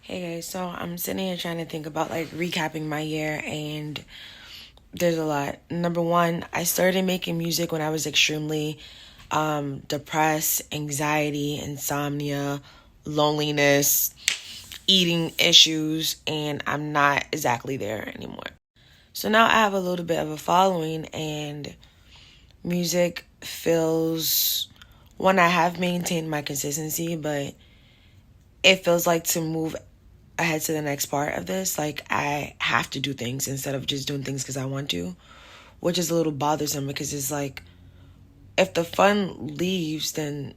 Hey guys, so I'm sitting here trying to think about like recapping my year, and there's a lot. Number one, I started making music when I was extremely depressed, anxiety, insomnia, loneliness, eating issues, and I'm not exactly there anymore. So now I have a little bit of a following, and music feels one, I have maintained my consistency, but it feels like to move ahead to the next part of this, like I have to do things instead of just doing things because I want to, which is a little bothersome because it's like if the fun leaves, then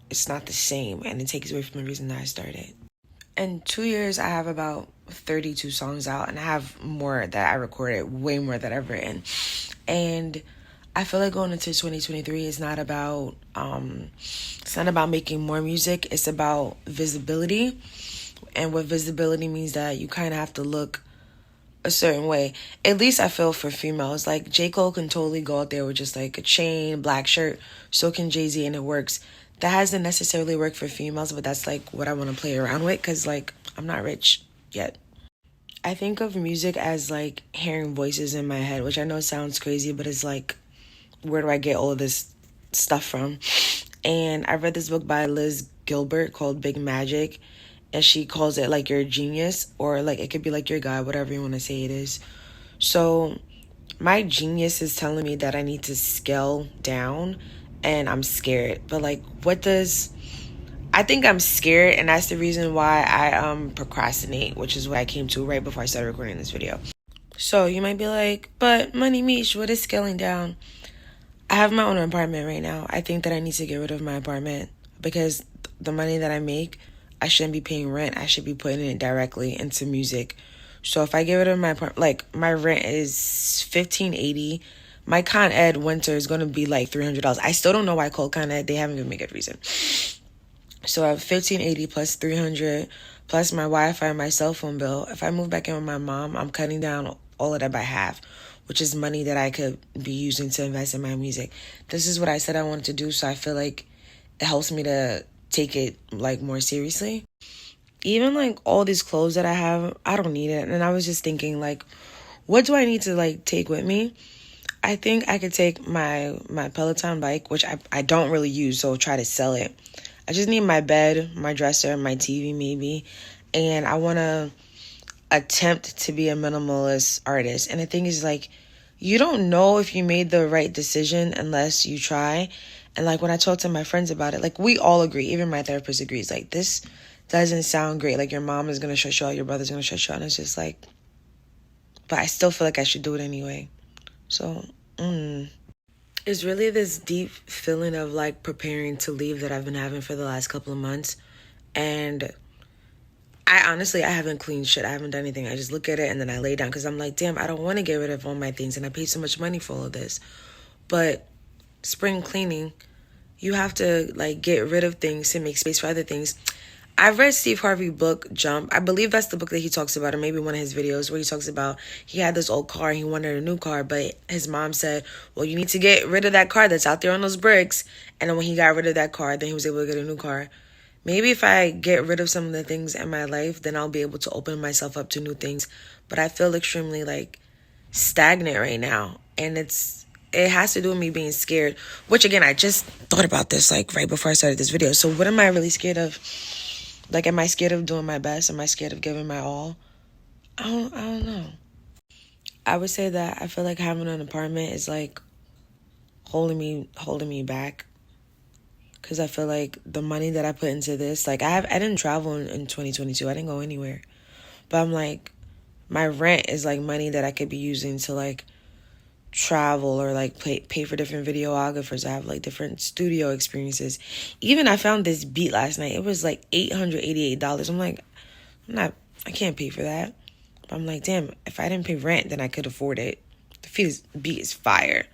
it's not the same and it takes away from the reason that I started. In 2 years, I have about 32 songs out, and I have more that I recorded, way more that I've written. And I feel like going into 2023 is not about it's not about making more music. It's about visibility. And what visibility means that you kind of have to look a certain way. At least I feel for females. Like J. Cole can totally go out there with just like a chain, black shirt. So can Jay-Z, and it works. That hasn't necessarily worked for females, but that's like what I want to play around with because like I'm not rich yet. I think of music as like hearing voices in my head, which I know sounds crazy, but it's like, where do I get all of this stuff from? And I read this book by Liz Gilbert called Big Magic, and she calls it like your genius, or like it could be like your God, whatever you want to say it is. So my genius is telling me that I need to scale down, and I'm scared. But like, what does I think I'm scared, and that's the reason why I procrastinate, which is what I came to right before I started recording this video. So you might be like, but Moni Meish, what is scaling down? I have my own apartment right now. I think that I need to get rid of my apartment because the money that I make, I shouldn't be paying rent. I should be putting it directly into music. So if I get rid of my apartment, like my rent is $1,580. My Con Ed winter is going to be like $300. I still don't know why I called Con Ed. They haven't given me a good reason. So I have $1,580 plus $300 plus my Wi-Fi and my cell phone bill. If I move back in with my mom, I'm cutting down all of that by half, which is money that I could be using to invest in my music. This is what I said I wanted to do, so I feel like it helps me to take it like more seriously. Even like all these clothes that I have, I don't need it. And I was just thinking like, what do I need to like take with me? I think I could take my Peloton bike, which I don't really use, so try to sell it. I just need my bed, my dresser, my TV maybe, and I want to attempt to be a minimalist artist. And the thing is like, you don't know if you made the right decision unless you try. And like when I talk to my friends about it, like we all agree, even my therapist agrees, like this doesn't sound great. Like your mom is going to shut you out, your brother's going to shut you out. And it's just like, but I still feel like I should do it anyway. So, it's really this deep feeling of like preparing to leave that I've been having for the last couple of months. And I haven't cleaned shit. I haven't done anything. I just look at it and then I lay down because I'm like, damn, I don't want to get rid of all my things. And I paid so much money for all of this. But spring cleaning, you have to like get rid of things to make space for other things. I've read Steve Harvey's book, Jump. I believe that's the book that he talks about, or maybe one of his videos where he talks about he had this old car and he wanted a new car, but his mom said, well, you need to get rid of that car that's out there on those bricks. And then when he got rid of that car, then he was able to get a new car. Maybe if I get rid of some of the things in my life, then I'll be able to open myself up to new things. But I feel extremely like stagnant right now. And it has to do with me being scared, which again, I just thought about this like right before I started this video. So what am I really scared of? Like, am I scared of doing my best? Am I scared of giving my all? I don't know. I would say that I feel like having an apartment is like holding me back. Cause I feel like the money that I put into this, like I didn't travel in 2022. I didn't go anywhere. But I'm like, my rent is like money that I could be using to like travel or like pay for different videographers. I have like different studio experiences. Even I found this beat last night. It was like $888. I'm like, I can't pay for that. But I'm like, damn, if I didn't pay rent, then I could afford it. The beat is fire.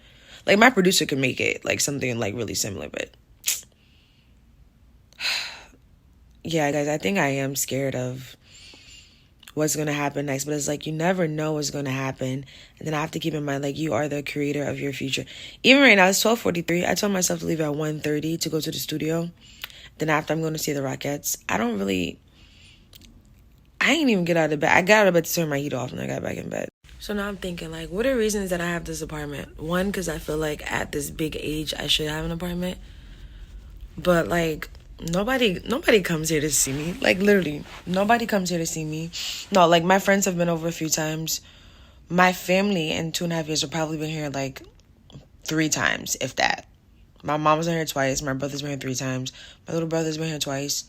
Like my producer could make it like something like really similar, but yeah, guys, I think I am scared of what's going to happen next. But it's like, you never know what's going to happen. And then I have to keep in mind, like, you are the creator of your future. Even right now, it's 12:43. I told myself to leave at 1:30 to go to the studio. Then after, I'm going to see the Rockettes. I ain't even get out of bed. I got out of bed to turn my heat off and I got back in bed. So now I'm thinking, like, what are reasons that I have this apartment? One, because I feel like at this big age, I should have an apartment. But, like, nobody comes here to see me. Like, literally, nobody comes here to see me. No, like, my friends have been over a few times. My family in 2.5 years have probably been here, like, 3 times, if that. My mom's been here twice. My brother's been here 3 times. My little brother's been here twice.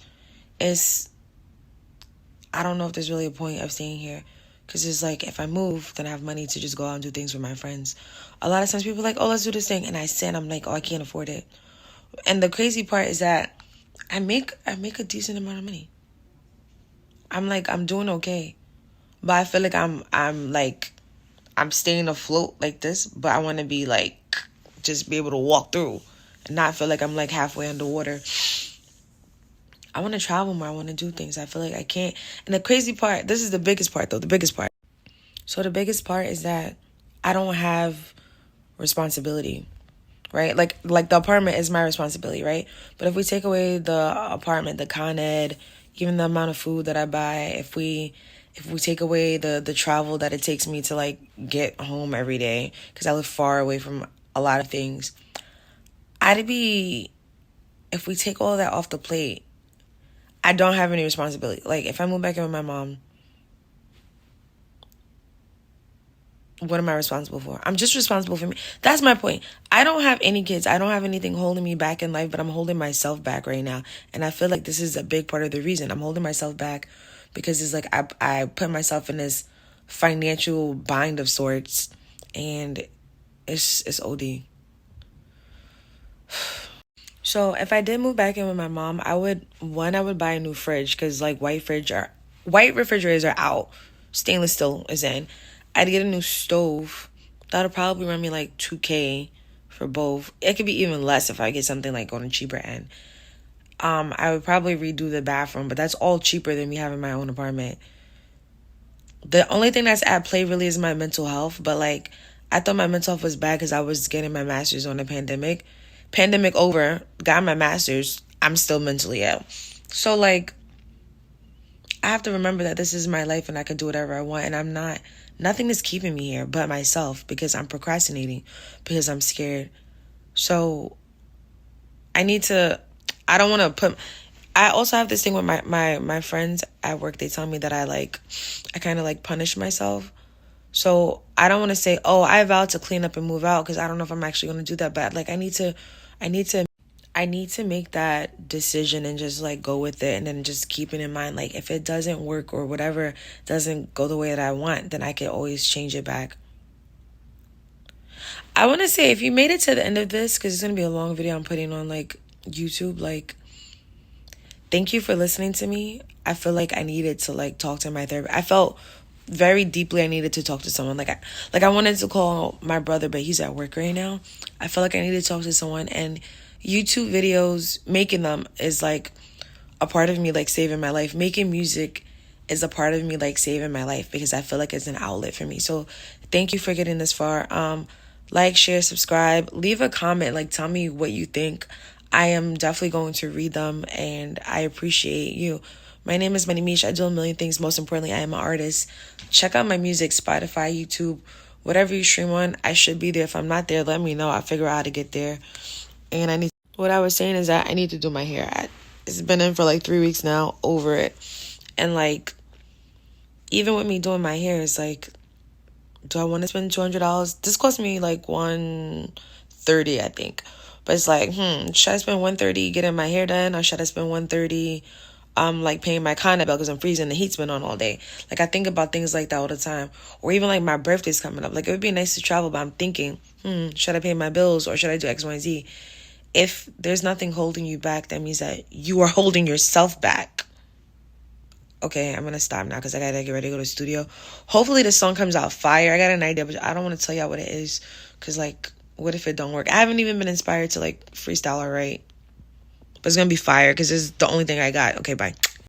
I don't know if there's really a point of staying here. Because it's like, if I move, then I have money to just go out and do things with my friends. A lot of times people are like, oh, let's do this thing. And I sit and I'm like, oh, I can't afford it. And the crazy part is that I make a decent amount of money. I'm doing okay. But I feel like I'm staying afloat like this. But I want to be like, just be able to walk through and not feel like I'm like halfway underwater. I want to travel more. I want to do things. I feel like I can't. And the crazy part, this is the biggest part though, the biggest part. So the biggest part is that I don't have responsibility, right? Like the apartment is my responsibility, right? But if we take away the apartment, the Con Ed, even the amount of food that I buy, if we take away the travel that it takes me to like get home every day, because I live far away from a lot of things, if we take all that off the plate, I don't have any responsibility. Like, if I move back in with my mom, what am I responsible for? I'm just responsible for me. That's my point. I don't have any kids. I don't have anything holding me back in life, but I'm holding myself back right now. And I feel like this is a big part of the reason. I'm holding myself back because it's like I put myself in this financial bind of sorts, and it's OD. So if I did move back in with my mom, I would buy a new fridge, because like white refrigerators are out. Stainless steel is in. I'd get a new stove. That'll probably run me like $2,000 for both. It could be even less if I get something like on a cheaper end. I would probably redo the bathroom, but that's all cheaper than me having my own apartment. The only thing that's at play really is my mental health. But like, I thought my mental health was bad because I was getting my master's on the pandemic. Pandemic over, got my master's, I'm still mentally ill. So like, I have to remember that this is my life and I can do whatever I want, and nothing is keeping me here but myself, because I'm procrastinating, because I'm scared. So I also have this thing with my friends at work. They tell me that I kind of like punish myself. So I don't want to say, oh, I vowed to clean up and move out, because I don't know if I'm actually going to do that. But like, I need to make that decision and just like go with it, and then just keep it in mind. Like, if it doesn't work or whatever doesn't go the way that I want, then I can always change it back. I want to say, if you made it to the end of this, because it's going to be a long video I'm putting on like YouTube, like, thank you for listening to me. I feel like I needed to like talk to my therapist. I felt very deeply I needed to talk to someone. Like I wanted to call my brother, but he's at work right now. I feel like I needed to talk to someone, and YouTube videos, making them is like a part of me like saving my life. Making music is a part of me like saving my life, because I feel like it's an outlet for me. So thank you for getting this far. Like, share, subscribe, leave a comment, like tell me what you think. I am definitely going to read them, and I appreciate you. My name is Moni Meish. I do a million things. Most importantly, I am an artist. Check out my music, Spotify, YouTube, whatever you stream on. I should be there. If I'm not there, let me know. I'll figure out how to get there. And what I was saying is that I need to do my hair. It's been in for like 3 weeks now, over it. And like, even with me doing my hair, it's like, do I want to spend $200? This cost me like $130, I think. But it's like, should I spend $130 getting my hair done, or should I spend $130 like paying my Con Ed bill because I'm freezing, the heat's been on all day? Like, I think about things like that all the time. Or even like my birthday's coming up. Like, it would be nice to travel, but I'm thinking, should I pay my bills, or should I do X, Y, and Z? If there's nothing holding you back, that means that you are holding yourself back. Okay, I'm gonna stop now because I gotta get ready to go to the studio. Hopefully the song comes out fire. I got an idea, but I don't want to tell y'all what it is, because like, what if it don't work? I haven't even been inspired to like freestyle or write, but it's gonna be fire because it's the only thing I got. Okay, bye.